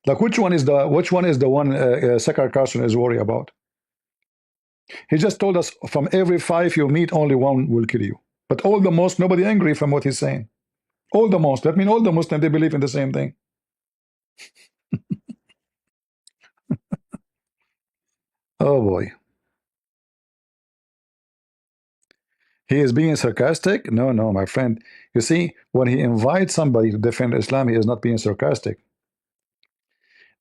Like which one is the one Sakar Carlson is worried about? He just told us from every five you meet, only one will kill you. But all the most, nobody angry from what he's saying. All the most. That means all the Muslims, they believe in the same thing. Oh boy. He is being sarcastic? No, no, my friend. You see, when he invites somebody to defend Islam, he is not being sarcastic.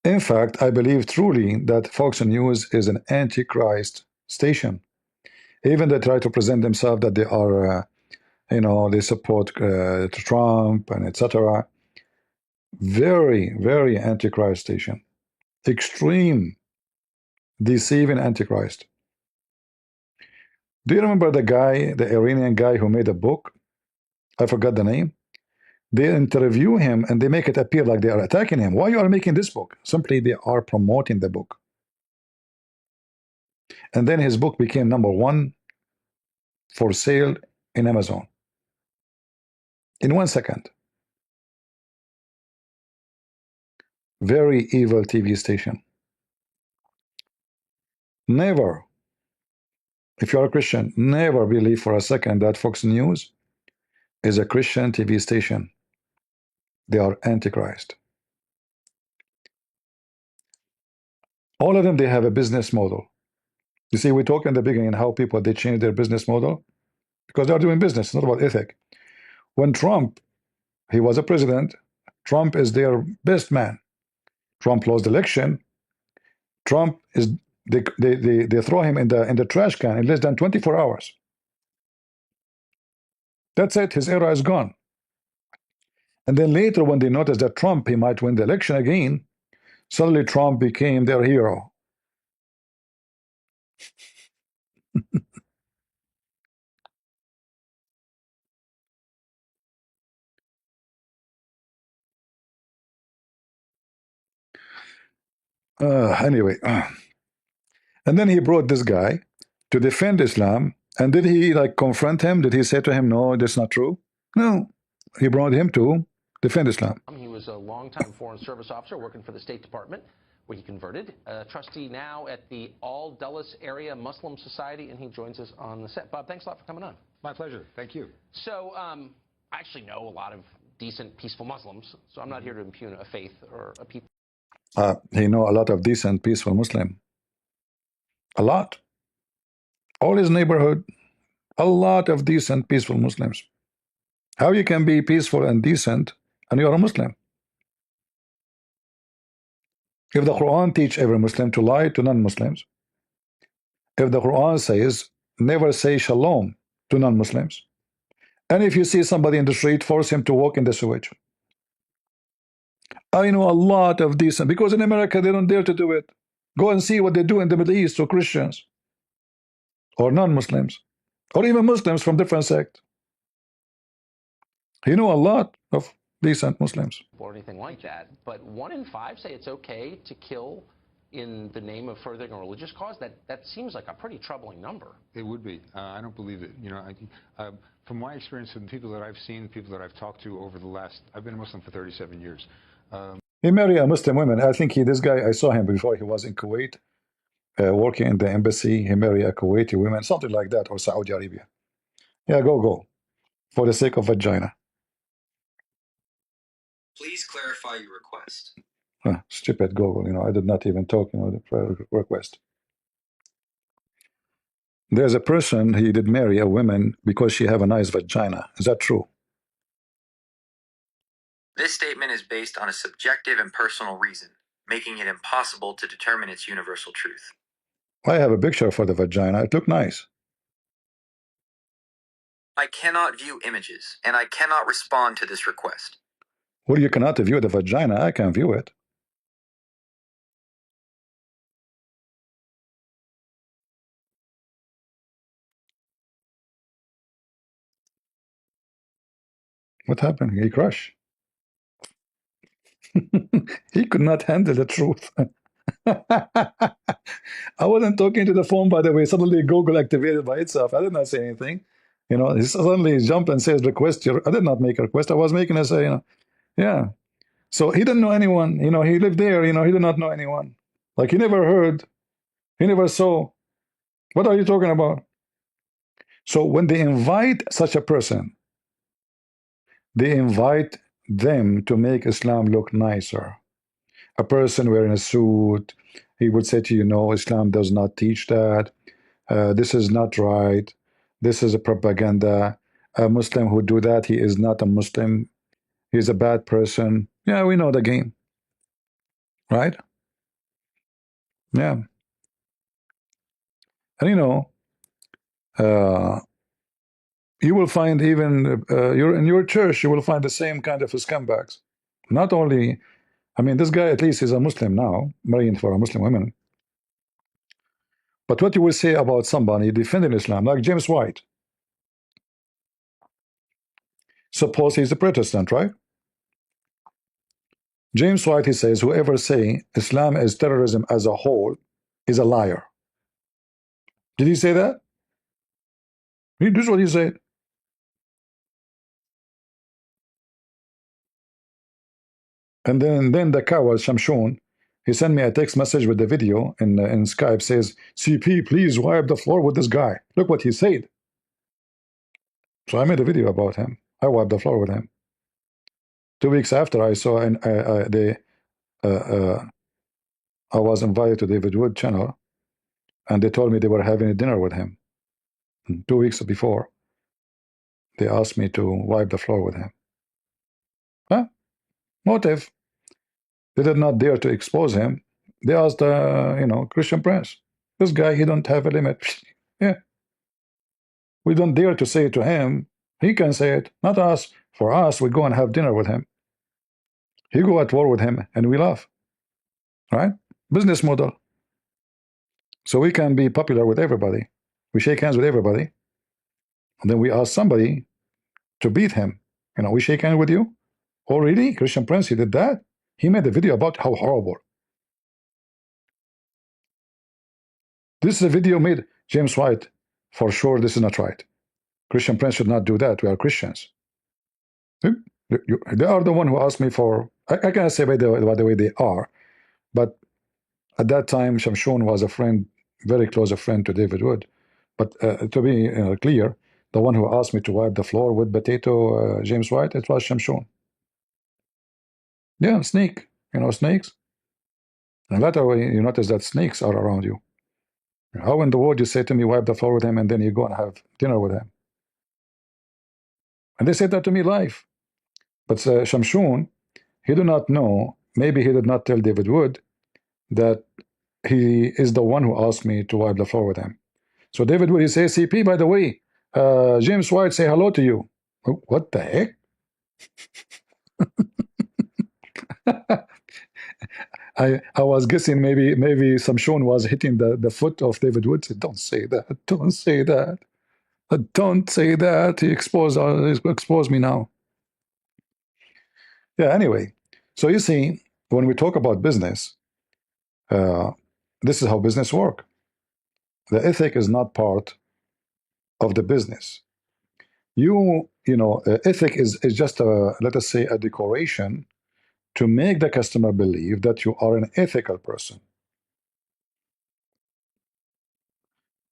In fact, I believe truly that Fox News is an antichrist station. Even they try to present themselves that they are, they support Trump and etc. Very, very antichrist station. Extreme, deceiving antichrist. Do you remember the guy, the Iranian guy who made a book? I forgot the name. They interview him and they make it appear like they are attacking him. Why you are making this book? Simply they are promoting the book. And then his book became #1 for sale in Amazon in 1 second. Very evil TV station. Never, if you are a Christian, never believe for a second that Fox News is a Christian TV station. They are antichrist. All of them, they have a business model. You see, we talked in the beginning how people, they change their business model because they are doing business. It's not about ethic. When Trump, he was a president, Trump is their best man. Trump lost the election. Trump is, they throw him in the trash can in less than 24 hours. That's it. His era is gone. And then later, when they noticed that Trump, he might win the election again, suddenly Trump became their hero. Anyway, and then he brought this guy to defend Islam. And did he like confront him? Did he say to him, no, that's not true? No. He brought him to defend Islam. He was a longtime Foreign Service officer working for the State Department, where he converted. A trustee now at the All Dulles Area Muslim Society, and he joins us on the set. Bob, thanks a lot for coming on. My pleasure. Thank you. So I actually know a lot of decent, peaceful Muslims, so I'm not here to impugn a faith or a people. He know a lot of decent, peaceful Muslim. A lot. All his neighborhood, a lot of decent, peaceful Muslims. How you can be peaceful and decent and you're a Muslim? If the Quran teach every Muslim to lie to non-Muslims, if the Quran says never say shalom to non-Muslims, and if you see somebody in the street, force him to walk in the sewage. I know a lot of decent, because in America they don't dare to do it. Go and see what they do in the Middle East to Christians or non-Muslims or even Muslims from different sects. You know a lot of decent Muslims. Or anything like that, but 1 in 5 say it's okay to kill in the name of furthering a religious cause. That seems like a pretty troubling number. It would be. I don't believe it. You know, from my experience with the people that I've seen, the people that I've talked to over the last, I've been a Muslim for 37 years. He married a Muslim woman. I think this guy, I saw him before. He was in Kuwait, working in the embassy. He married a Kuwaiti woman, something like that, or Saudi Arabia. Yeah, go. For the sake of vagina. Please clarify your request. Stupid Google, I did not even talk, the prayer request. There's a person, he did marry a woman because she have a nice vagina. Is that true? This statement is based on a subjective and personal reason, making it impossible to determine its universal truth. I have a picture for the vagina. It looked nice. I cannot view images, and I cannot respond to this request. Well, you cannot view the vagina. I can view it. What happened? He crashed. He could not handle the truth. I wasn't talking to the phone, by the way. Suddenly Google activated by itself. I did not say anything. He suddenly jumped and says request your. I did not make a request. I was making a say, yeah. So he didn't know anyone. He lived there. He did not know anyone. Like he never heard. He never saw. What are you talking about? So when they invite such a person, they invite them to make Islam look nicer. A person wearing a suit, he would say to you, no, Islam does not teach that. This is not right. This is a propaganda. A Muslim who do that, he is not a Muslim. He's a bad person. Yeah, we know the game, right? Yeah. And uh, you will find even you're in your church, you will find the same kind of scumbags. Not only, I mean, this guy at least is a Muslim now, marrying for a Muslim woman. But what you will say about somebody defending Islam, like James White, suppose he's a Protestant, right? James White, he says, whoever say Islam is terrorism as a whole is a liar. Did he say that? This is what he said. And then the coward Shamshon, he sent me a text message with the video in Skype, says, CP, please wipe the floor with this guy. Look what he said. So I made a video about him. I wiped the floor with him. 2 weeks after, I saw I was invited to David Wood channel, and they told me they were having a dinner with him. And 2 weeks before, they asked me to wipe the floor with him. Huh? Motive. They did not dare to expose him. They asked, Christian Prince. This guy, he don't have a limit. Yeah. We don't dare to say it to him. He can say it, not us. For us, we go and have dinner with him. He go at war with him, and we laugh. Right? Business model. So we can be popular with everybody. We shake hands with everybody. And then we ask somebody to beat him. We shake hands with you? Oh, really? Christian Prince, he did that? He made a video about how horrible. This is a video made James White. For sure, this is not right. Christian Prince should not do that. We are Christians. They are the one who asked me for. I cannot say by the way they are, but at that time, Shamshon was a friend, very close a friend to David Wood. But to be clear, the one who asked me to wipe the floor with potato, James White, it was Shamshon. Yeah, snake. Snakes. And later you notice that snakes are around you. How in the world you say to me, wipe the floor with him, and then you go and have dinner with him? And they said that to me live. But Shamshon, he did not know, maybe he did not tell David Wood that he is the one who asked me to wipe the floor with him. So David Wood, he says, CP, by the way, James White say hello to you. What the heck? I was guessing maybe Shamshon was hitting the foot of David Wood. Said, don't say that. Don't say that. Don't say that. He exposed me now. Yeah, anyway. So you see, when we talk about business, this is how business work. The ethic is not part of the business. Ethic is just let us say a decoration to make the customer believe that you are an ethical person.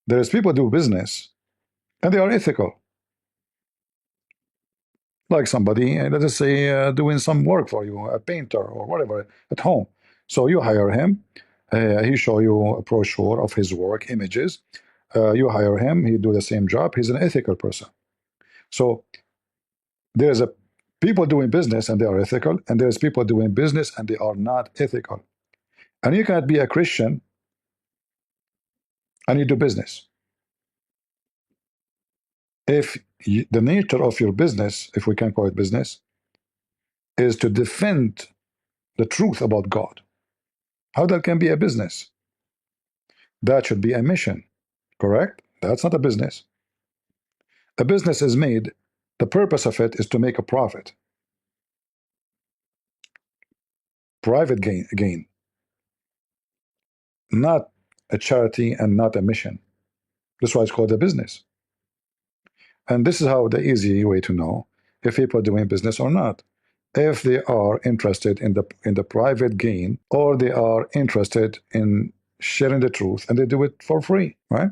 There is people do business and they are ethical. Like somebody, let us say, doing some work for you, a painter or whatever at home. So you hire him, he show you a brochure of his work, images. You hire him, he do the same job. He's an ethical person. So there's a people doing business and they are ethical, and there's people doing business and they are not ethical. And you cannot be a Christian and you do business. If the nature of your business, if we can call it business, is to defend the truth about God, how that can be a business? That should be a mission, correct? That's not a business. A business is made, the purpose of it is to make a profit. Private gain. Not a charity and not a mission. That's why it's called a business. And this is how the easy way to know if people are doing business or not. if they are interested in the private gain, or they are interested in sharing the truth, and they do it for free, right?